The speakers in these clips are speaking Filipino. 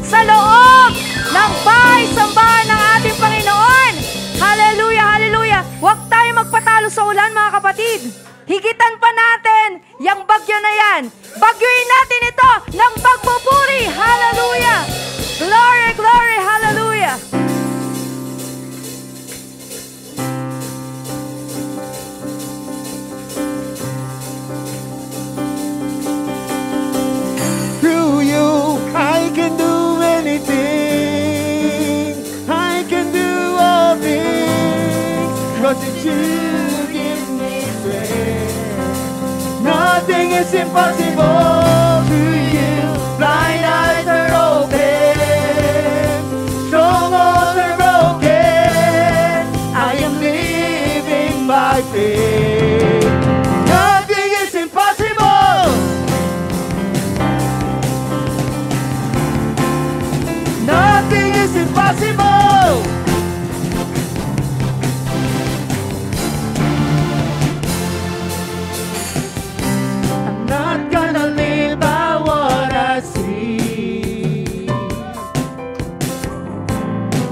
sa loob ng bahay-sambahan ng ating Panginoon. Hallelujah, hallelujah. Huwag tayo magpatalo sa ulan, mga kapatid. Higitan pa natin yung bagyo na yan. Bagyuin natin ito ng pagpupuri. Hallelujah. Glory, glory, hallelujah. Through you, I can do anything. I can do all things. 'Cause it's you give me strength. Nothing is impossible to you. Blind eyes are open. Strongholds are broken. I am living by faith. Nothing is impossible. Nothing is impossible. I'm not gonna live by what I see.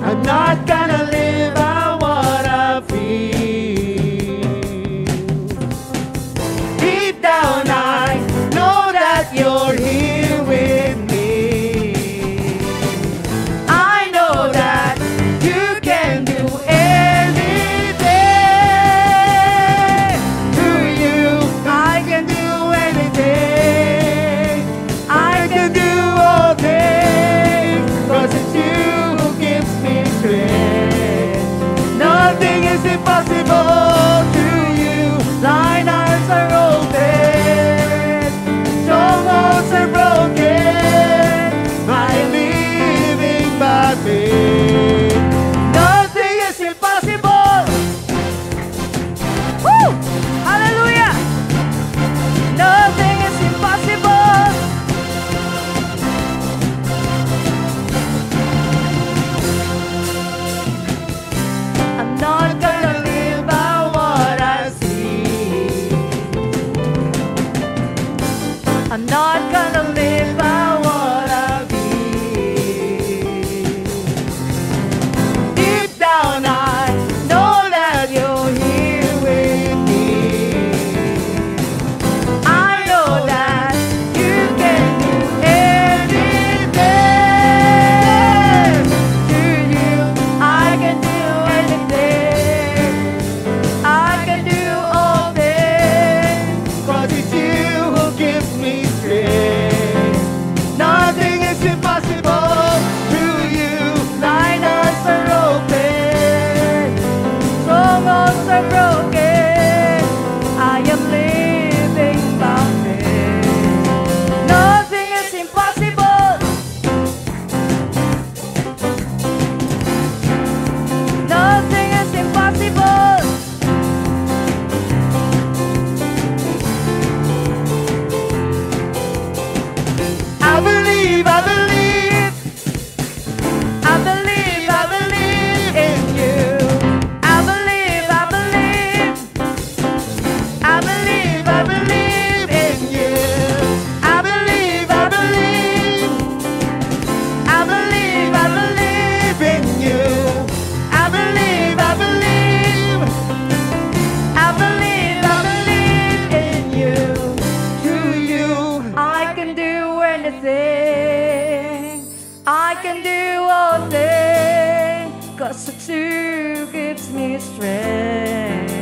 I'm not gonna live by what I feel. Deep down I know that you're here with me. I know that you can do anything. Through you, I can do anything. I can do all things. 'Cause it's you who gives me strength. Nothing is impossible to you. Blind eyes are open. Strongholds are broken. I am living by faith. Nothing is impossible. Woo! Hallelujah! Nothing is impossible. I'm not gonna live by what I see. I'm not gonna live by what I feel. Deep down I know that you're here with me. I know that you can do anything. Through you, I can do anything. I can do all things. 'Cause it's you who gives me strength. Nothing is impossible through you. Blind eyes are open. Strongholds are broken. I am living by faith. Nothing is impossible. Nothing is impossible. I believe, I believe. I believe, I believe in you. I believe, I believe. I believe, I believe in you. I believe, I believe. I believe, I believe in you. I believe, I believe. I believe, I believe in you. Through you, I can do anything. I can do all things. 'Cause it's you gives me strength.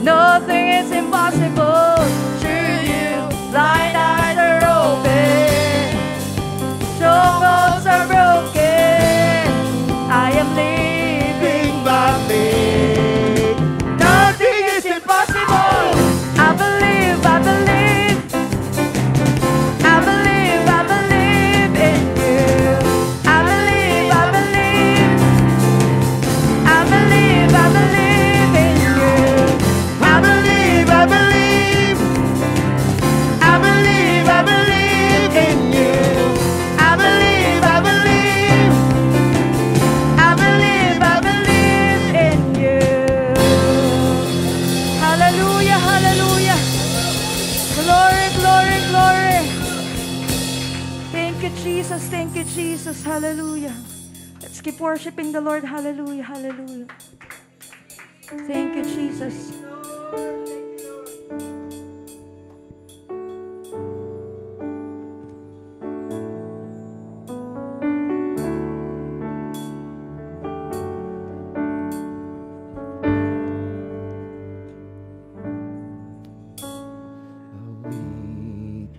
Nothing is impossible. Through you, blind eyes are open. Strongholds are broken. I am living by faith. Nothing is impossible. I believe, I believe. I believe, I believe in you. I believe, I believe. I believe, I believe in you. I believe, I believe. Thank you, Jesus. Thank you, Jesus. Hallelujah. Let's keep worshiping the Lord. Hallelujah. Hallelujah. Thank you, Jesus.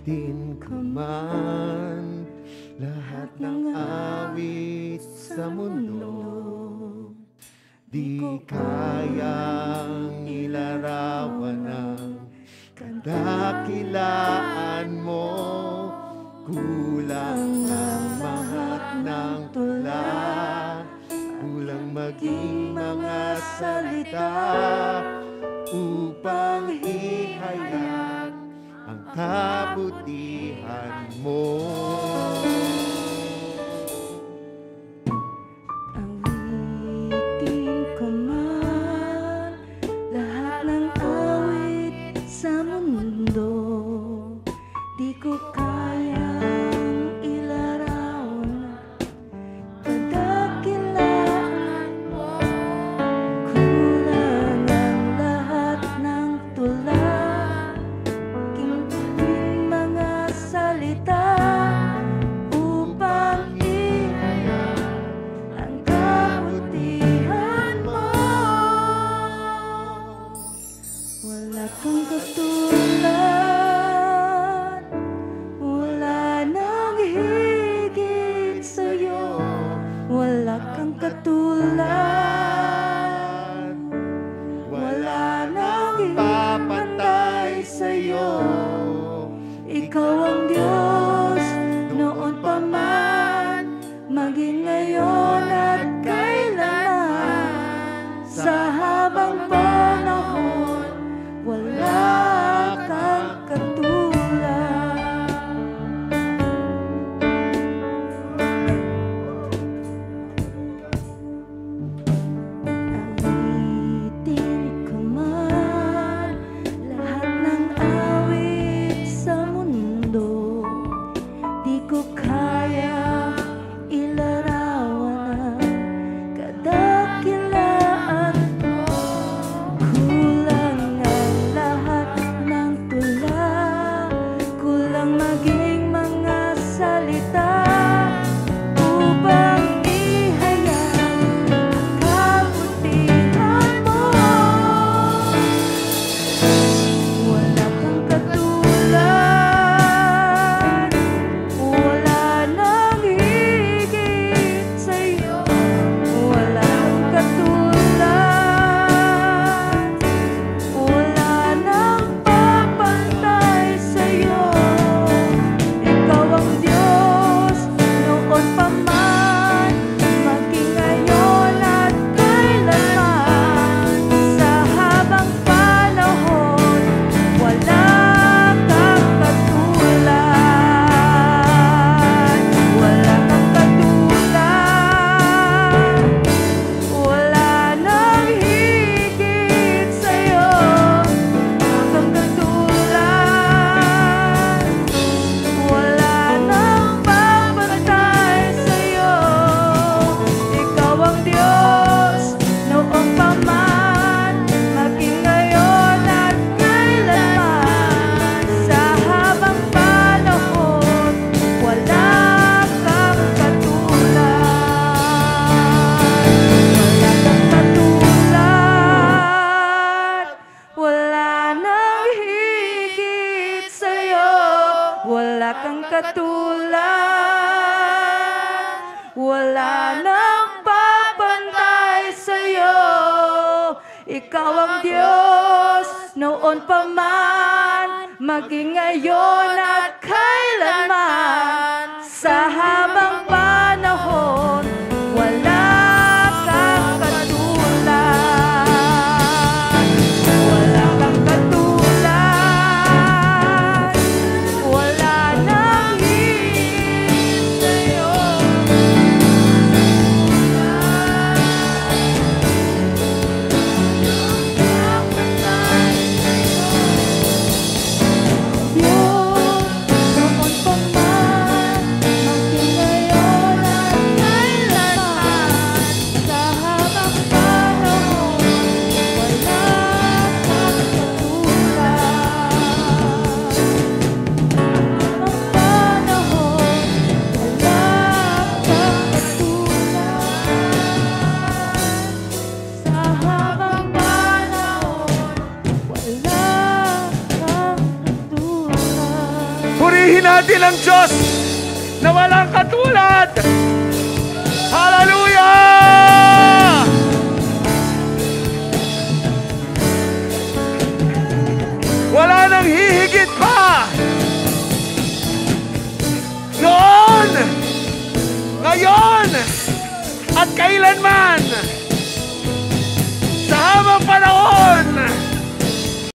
Awitin ko man lahat ng awit sa mundo, di kayang ilarawan ang kadakilaan mo. Kulang ang lahat ng tula, kulang maging mga salita upang ihayag ang kabutihan mo. Awitin ko man lahat ng awit sa mundo, di ko kayang ilarawan kadakilaan mo. Kulang ang lahat ng tula, kimting mga salita upang ihayag ang kabutihan mo. Wala kang katulad, wala nang higit sa'yo. Wala kang katulad, wala nang Papatay sa'yo. Ikaw ang Diyos, noon pa man, maging ngayon at kailanman. Sa habang panahon, wala kang katulad. Awitin ko man lahat ng awit sa mundo, di ko kaya ilarawan ang kadakilaan mo. Kulang ang lahat ng tula, kulang maging mga salita upang ihayag ang kabutihan mo. Wala kang katulad, wala nang higit sa'yo. Wala kang katulad, wala nang papantay sa'yo. Ikaw ang Diyos, noon pa man, maging ngayon at kailanman. Sa habang panahon, wala kang katulad. Wala kang katulad, wala nang higit sa'yo. Wala kang katulad, wala nang papantay sa'yo. Ikaw ang Diyos, noon pa man, maging ngayon at kailanman. Sa habang panahon, wala kang katulad. Wala nang higit sa'yo. Wala kang katulad, wala nang papantay sa'yo. Ikaw ang Diyos, noon pa man, maging ngayon at kailanman. Sa habang panahon, wala kang katulad. Wala kang katulad, wala nang higit sa'yo. Diyos, noon pa man, Purihin natin ang Diyos na walang katulad.